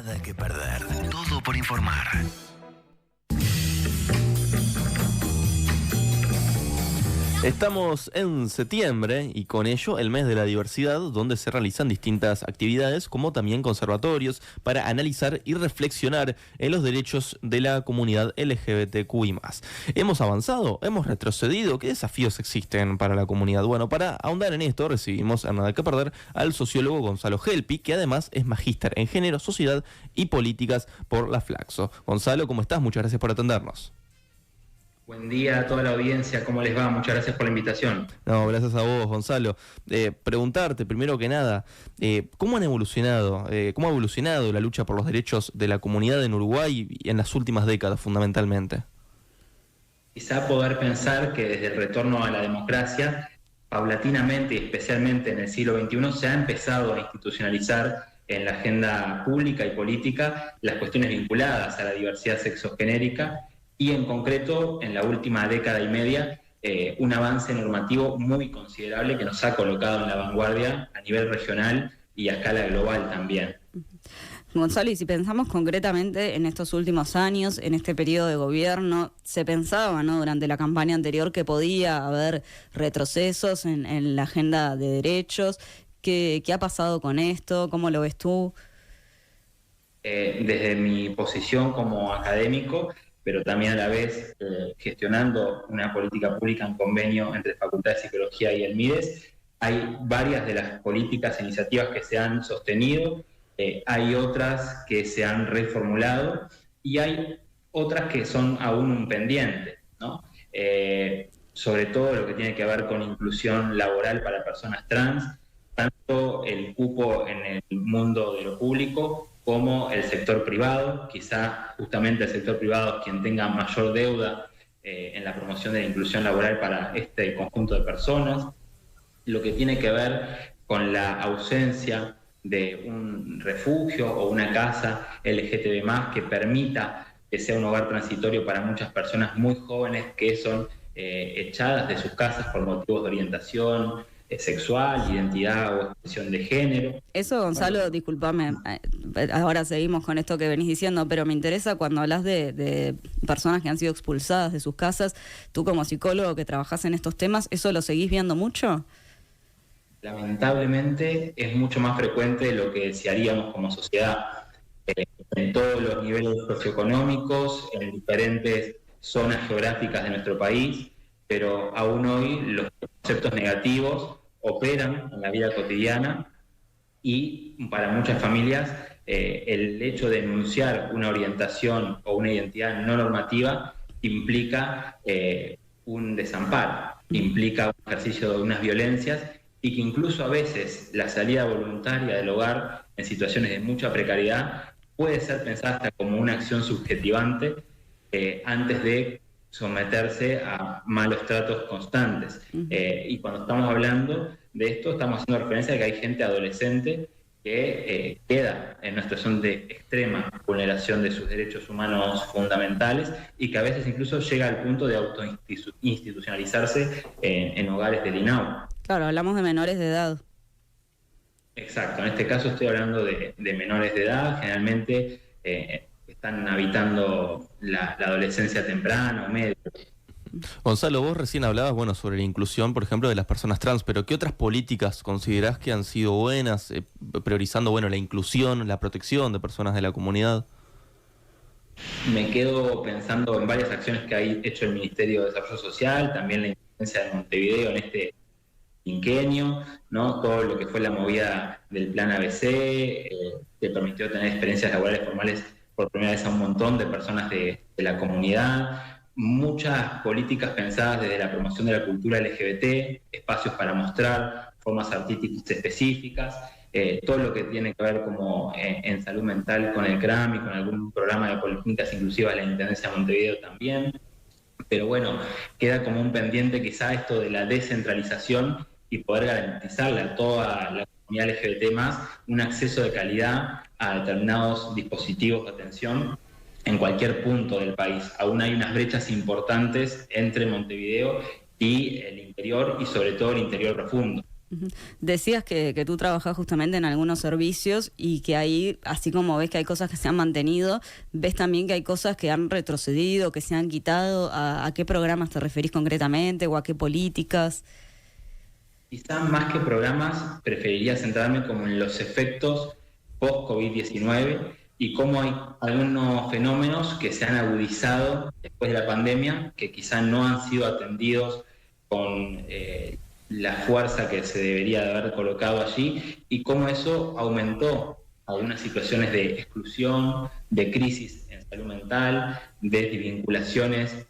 Nada que perder, todo por informar. Estamos en septiembre y con ello el mes de la diversidad, donde se realizan distintas actividades como también conservatorios para analizar y reflexionar en los derechos de la comunidad LGBTQI+. ¿Hemos avanzado? ¿Hemos retrocedido? ¿Qué desafíos existen para la comunidad? Bueno, para ahondar en esto recibimos a Nada que Perder al sociólogo Gonzalo Gelpi, que además es magíster en Género, Sociedad y Políticas por la Flaxo. Gonzalo, ¿cómo estás? Muchas gracias por atendernos. Buen día a toda la audiencia, ¿cómo les va? Muchas gracias por la invitación. No, gracias a vos, Gonzalo. Preguntarte, primero que nada, ¿cómo ha evolucionado la lucha por los derechos de la comunidad en Uruguay y en las últimas décadas, fundamentalmente? Quizá poder pensar que desde el retorno a la democracia, paulatinamente y especialmente en el siglo XXI, se ha empezado a institucionalizar en la agenda pública y política las cuestiones vinculadas a la diversidad sexogenérica y en concreto, en la última década y media, un avance normativo muy considerable que nos ha colocado en la vanguardia a nivel regional y a escala global también. Gonzalo, y si pensamos concretamente en estos últimos años, en este periodo de gobierno, se pensaba, ¿no?, durante la campaña anterior que podía haber retrocesos en la agenda de derechos. ¿Qué ha pasado con esto? ¿Cómo lo ves tú? Desde mi posición como académico, pero también a la vez gestionando una política pública en convenio entre Facultad de Psicología y el MIDES, hay varias de las políticas e iniciativas que se han sostenido, hay otras que se han reformulado y hay otras que son aún un pendiente, ¿no? Sobre todo lo que tiene que ver con inclusión laboral para personas trans, tanto el cupo en el mundo de lo público como el sector privado. Quizá justamente el sector privado es quien tenga mayor deuda en la promoción de la inclusión laboral para este conjunto de personas. Lo que tiene que ver con la ausencia de un refugio o una casa LGTB+, que permita que sea un hogar transitorio para muchas personas muy jóvenes que son echadas de sus casas por motivos de orientación sexual, identidad o expresión de género. Eso, Gonzalo, bueno, discúlpame, ahora seguimos con esto que venís diciendo, pero me interesa cuando hablas de personas que han sido expulsadas de sus casas. Tú como psicólogo que trabajás en estos temas, ¿eso lo seguís viendo mucho? Lamentablemente es mucho más frecuente de lo que desearíamos como sociedad, en todos los niveles socioeconómicos, en diferentes zonas geográficas de nuestro país, pero aún hoy los conceptos negativos operan en la vida cotidiana y para muchas familias el hecho de denunciar una orientación o una identidad no normativa implica un desamparo, implica un ejercicio de unas violencias y que incluso a veces la salida voluntaria del hogar en situaciones de mucha precariedad puede ser pensada hasta como una acción subjetivante antes de someterse a malos tratos constantes. Y cuando estamos hablando de esto, estamos haciendo referencia a que hay gente adolescente que queda en una situación de extrema vulneración de sus derechos humanos fundamentales y que a veces incluso llega al punto de autoinstitucionalizarse en hogares del INAU. Claro, hablamos de menores de edad. Exacto, en este caso estoy hablando de menores de edad, generalmente están habitando la adolescencia temprana o media. Gonzalo, vos recién hablabas, sobre la inclusión, por ejemplo, de las personas trans, pero ¿qué otras políticas considerás que han sido buenas, priorizando, la inclusión, la protección de personas de la comunidad? Me quedo pensando en varias acciones que ha hecho el Ministerio de Desarrollo Social, también la Intendencia de Montevideo en este quinquenio, ¿no? Todo lo que fue la movida del Plan ABC, que permitió tener experiencias laborales formales por primera vez a un montón de personas de la comunidad, muchas políticas pensadas desde la promoción de la cultura LGBT, espacios para mostrar formas artísticas específicas, todo lo que tiene que ver como en salud mental con el CRAM y con algún programa de políticas inclusivas de la Intendencia de Montevideo también. Pero queda como un pendiente quizá esto de la descentralización y poder garantizarle a toda la comunidad LGBT+, un acceso de calidad a determinados dispositivos de atención en cualquier punto del país. Aún hay unas brechas importantes entre Montevideo y el interior, y sobre todo el interior profundo. Ujú. Decías que tú trabajás justamente en algunos servicios y que ahí, así como ves que hay cosas que se han mantenido, ves también que hay cosas que han retrocedido, que se han quitado. ¿A qué programas te referís concretamente o a qué políticas? Quizá más que programas, preferiría centrarme como en los efectos post-COVID-19 y cómo hay algunos fenómenos que se han agudizado después de la pandemia, que quizá no han sido atendidos con la fuerza que se debería de haber colocado allí, y cómo eso aumentó algunas situaciones de exclusión, de crisis en salud mental, de desvinculaciones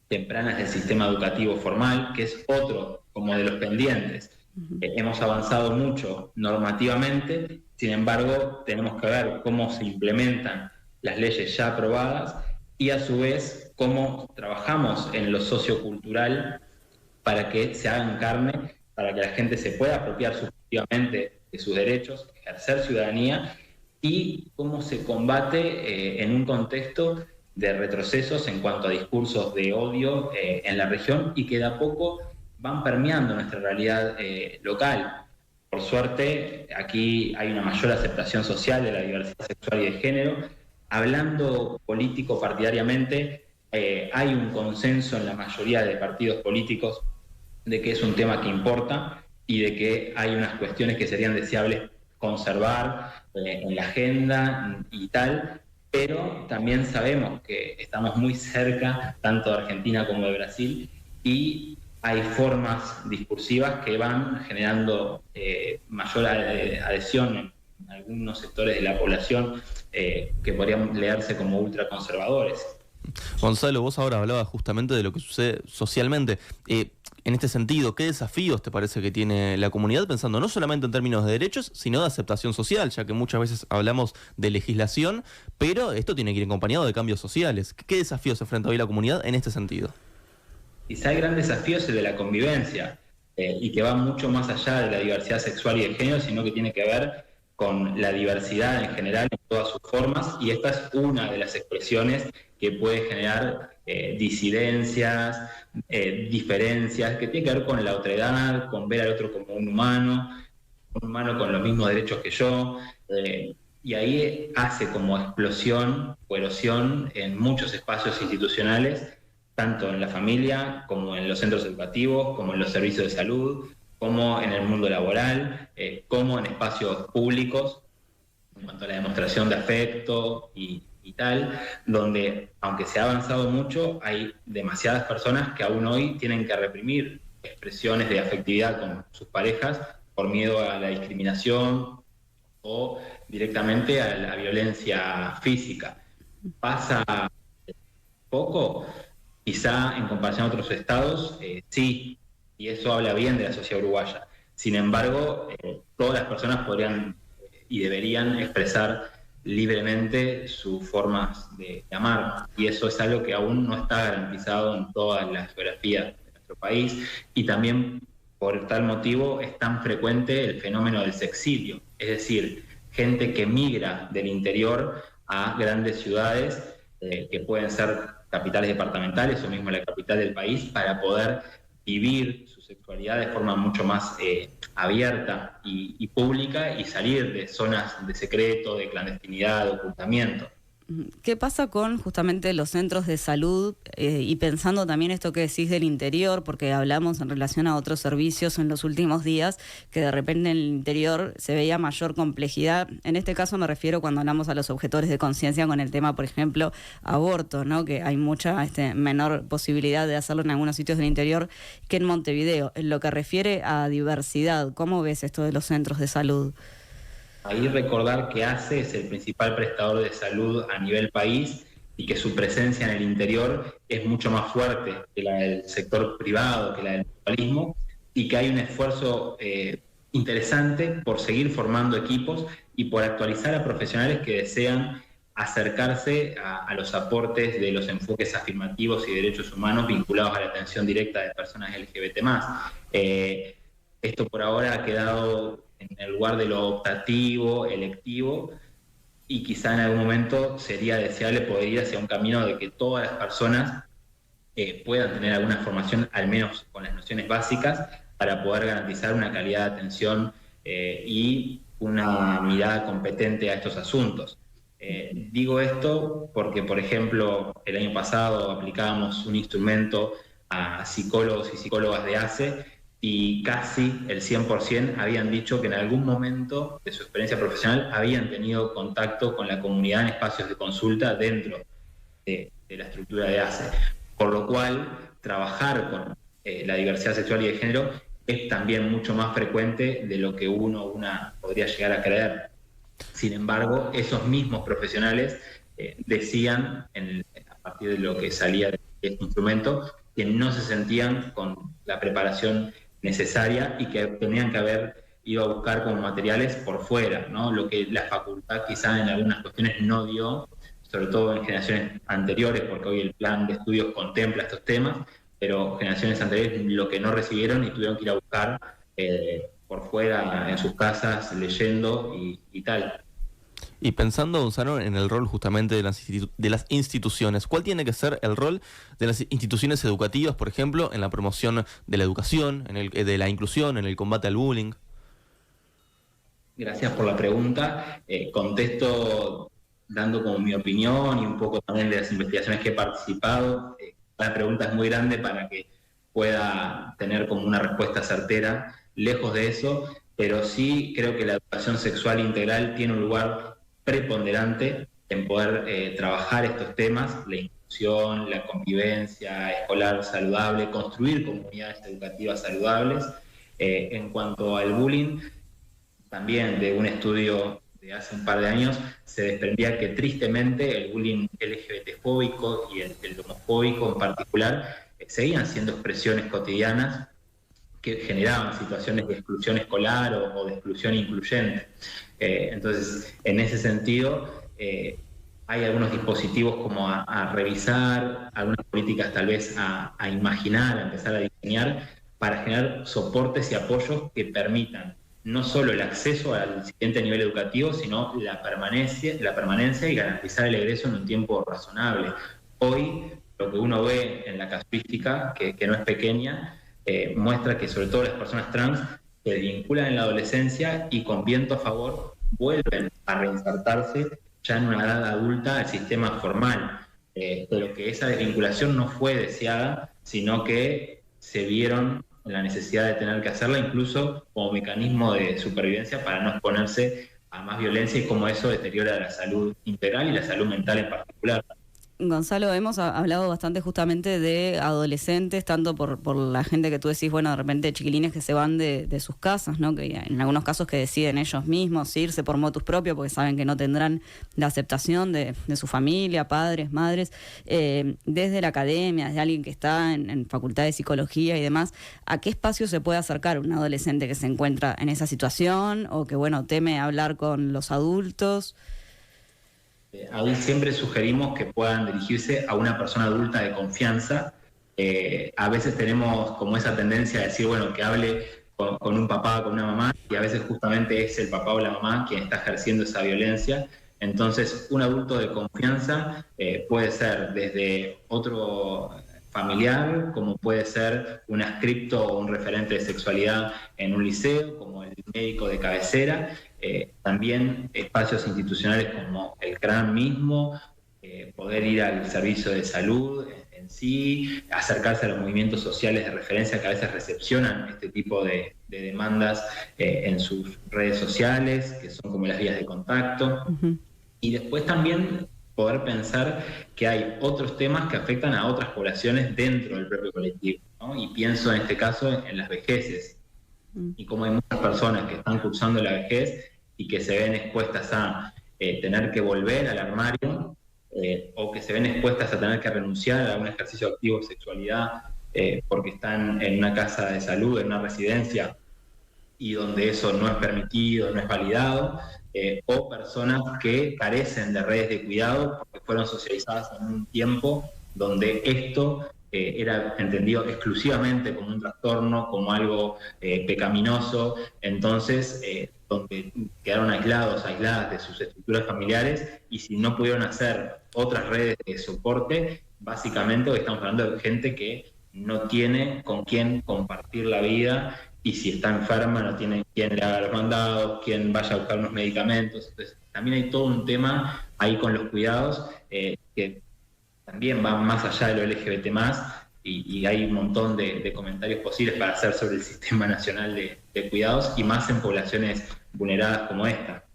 tempranas del sistema educativo formal, que es otro como de los pendientes. Hemos avanzado mucho normativamente, sin embargo, tenemos que ver cómo se implementan las leyes ya aprobadas y a su vez cómo trabajamos en lo sociocultural para que se hagan carne, para que la gente se pueda apropiar subjetivamente de sus derechos, ejercer ciudadanía, y cómo se combate en un contexto de retrocesos en cuanto a discursos de odio en la región, y que de a poco van permeando nuestra realidad local. Por suerte, aquí hay una mayor aceptación social de la diversidad sexual y de género. Hablando político partidariamente, hay un consenso en la mayoría de partidos políticos de que es un tema que importa y de que hay unas cuestiones que serían deseables conservar en la agenda y tal, pero también sabemos que estamos muy cerca tanto de Argentina como de Brasil, y hay formas discursivas que van generando mayor adhesión en algunos sectores de la población que podrían leerse como ultraconservadores. Gonzalo, vos ahora hablabas justamente de lo que sucede socialmente. En este sentido, ¿qué desafíos te parece que tiene la comunidad, pensando no solamente en términos de derechos, sino de aceptación social, ya que muchas veces hablamos de legislación, pero esto tiene que ir acompañado de cambios sociales? ¿Qué desafíos se enfrenta hoy la comunidad en este sentido? Quizá el gran desafío es el de la convivencia, y que va mucho más allá de la diversidad sexual y de género, sino que tiene que ver con la diversidad en general en todas sus formas, y esta es una de las expresiones que puede generar disidencias, diferencias, que tiene que ver con la otredad, con ver al otro como un humano con los mismos derechos que yo, y ahí hace como explosión o erosión en muchos espacios institucionales, tanto en la familia, como en los centros educativos, como en los servicios de salud, como en el mundo laboral, como en espacios públicos, en cuanto a la demostración de afecto y tal, donde, aunque se ha avanzado mucho, hay demasiadas personas que aún hoy tienen que reprimir expresiones de afectividad con sus parejas por miedo a la discriminación o directamente a la violencia física. Pasa poco, quizá en comparación a otros estados, sí, y eso habla bien de la sociedad uruguaya. Sin embargo, todas las personas podrían y deberían expresar libremente sus formas de amar, y eso es algo que aún no está garantizado en todas las geografías de nuestro país, y también por tal motivo es tan frecuente el fenómeno del sexilio, es decir, gente que migra del interior a grandes ciudades, que pueden ser capitales departamentales o mismo la capital del país, para poder vivir su sexualidad de forma mucho más abierta y pública, y salir de zonas de secreto, de clandestinidad, de ocultamiento. ¿Qué pasa con justamente los centros de salud y pensando también esto que decís del interior, porque hablamos en relación a otros servicios en los últimos días, que de repente en el interior se veía mayor complejidad? En este caso me refiero cuando hablamos a los objetores de conciencia con el tema, por ejemplo, aborto, ¿no? Que hay mucha menor posibilidad de hacerlo en algunos sitios del interior que en Montevideo. En lo que refiere a diversidad, ¿cómo ves esto de los centros de salud? Ahí recordar que ACE es el principal prestador de salud a nivel país, y que su presencia en el interior es mucho más fuerte que la del sector privado, que la del mutualismo, y que hay un esfuerzo interesante por seguir formando equipos y por actualizar a profesionales que desean acercarse a los aportes de los enfoques afirmativos y derechos humanos vinculados a la atención directa de personas LGBT+. Esto por ahora ha quedado en el lugar de lo optativo, electivo, y quizá en algún momento sería deseable poder ir hacia un camino de que todas las personas puedan tener alguna formación, al menos con las nociones básicas, para poder garantizar una calidad de atención y una mirada competente a estos asuntos. Digo esto porque, por ejemplo, el año pasado aplicábamos un instrumento a psicólogos y psicólogas de ACE y casi el 100% habían dicho que en algún momento de su experiencia profesional habían tenido contacto con la comunidad en espacios de consulta dentro de la estructura de ACE. Por lo cual, trabajar con la diversidad sexual y de género es también mucho más frecuente de lo que uno o una podría llegar a creer. Sin embargo, esos mismos profesionales decían, a partir de lo que salía de este instrumento, que no se sentían con la preparación necesaria y que tenían que haber ido a buscar como materiales por fuera, ¿no? Lo que la facultad quizá en algunas cuestiones no dio, sobre todo en generaciones anteriores, porque hoy el plan de estudios contempla estos temas, pero generaciones anteriores lo que no recibieron y tuvieron que ir a buscar por fuera en sus casas, leyendo y tal. Y pensando, Gonzalo, en el rol justamente de las instituciones, ¿cuál tiene que ser el rol de las instituciones educativas, por ejemplo, en la promoción de la educación, de la inclusión, en el combate al bullying? Gracias por la pregunta. Contesto dando como mi opinión y un poco también de las investigaciones que he participado. La pregunta es muy grande para que pueda tener como una respuesta certera. Lejos de eso, pero sí creo que la educación sexual integral tiene un lugar preponderante en poder trabajar estos temas, la inclusión, la convivencia escolar saludable, construir comunidades educativas saludables. En cuanto al bullying, también de un estudio de hace un par de años, se desprendía que tristemente el bullying LGBT-fóbico y el homofóbico en particular seguían siendo expresiones cotidianas que generaban situaciones de exclusión escolar o de exclusión incluyente. Entonces, en ese sentido, hay algunos dispositivos como a revisar, algunas políticas tal vez a imaginar, a empezar a diseñar, para generar soportes y apoyos que permitan no solo el acceso al siguiente nivel educativo, sino la permanencia y garantizar el egreso en un tiempo razonable. Hoy, lo que uno ve en la casuística, que no es pequeña, muestra que sobre todo las personas trans se vinculan en la adolescencia y con viento a favor vuelven a reinsertarse ya en una edad adulta al sistema formal. Pero que esa desvinculación no fue deseada, sino que se vieron en la necesidad de tener que hacerla, incluso como mecanismo de supervivencia para no exponerse a más violencia y cómo eso deteriora la salud integral y la salud mental en particular. Gonzalo, hemos hablado bastante justamente de adolescentes, tanto por la gente que tú decís, bueno, de repente chiquilines que se van de sus casas, ¿no? Que en algunos casos que deciden ellos mismos irse por motus propio porque saben que no tendrán la aceptación de su familia, padres, madres, desde la academia, desde alguien que está en facultad de psicología y demás. ¿A qué espacio se puede acercar un adolescente que se encuentra en esa situación o que, bueno, teme hablar con los adultos? Ahí siempre sugerimos que puedan dirigirse a una persona adulta de confianza. A veces tenemos como esa tendencia a decir, bueno, que hable con un papá, con una mamá, y a veces justamente es el papá o la mamá quien está ejerciendo esa violencia. Entonces, un adulto de confianza puede ser desde otro familiar, como puede ser un adscripto o un referente de sexualidad en un liceo, como el médico de cabecera, también espacios institucionales como el CRAN mismo, poder ir al servicio de salud en sí, acercarse a los movimientos sociales de referencia que a veces recepcionan este tipo de demandas en sus redes sociales, que son como las vías de contacto. Uh-huh. Y después también poder pensar que hay otros temas que afectan a otras poblaciones dentro del propio colectivo, ¿no? Y pienso en este caso en las vejeces, y como hay muchas personas que están cursando la vejez y que se ven expuestas a tener que volver al armario, o que se ven expuestas a tener que renunciar a un ejercicio activo de sexualidad porque están en una casa de salud, en una residencia, y donde eso no es permitido, no es validado, o personas que carecen de redes de cuidado porque fueron socializadas en un tiempo donde esto era entendido exclusivamente como un trastorno, como algo pecaminoso, entonces donde quedaron aisladas de sus estructuras familiares, y si no pudieron hacer otras redes de soporte, básicamente hoy estamos hablando de gente que no tiene con quién compartir la vida, y si está enferma no tiene quien le haga los mandados, quien vaya a buscar unos medicamentos. Entonces, también hay todo un tema ahí con los cuidados que también va más allá de lo LGBT+, y hay un montón de comentarios posibles para hacer sobre el Sistema Nacional de Cuidados, y más en poblaciones vulneradas como esta.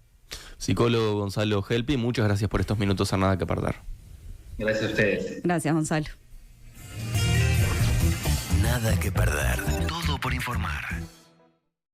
Psicólogo Gonzalo Gelpi, muchas gracias por estos minutos a Nada que Perder. Gracias a ustedes. Gracias, Gonzalo. Nada que perder. Todo por informar.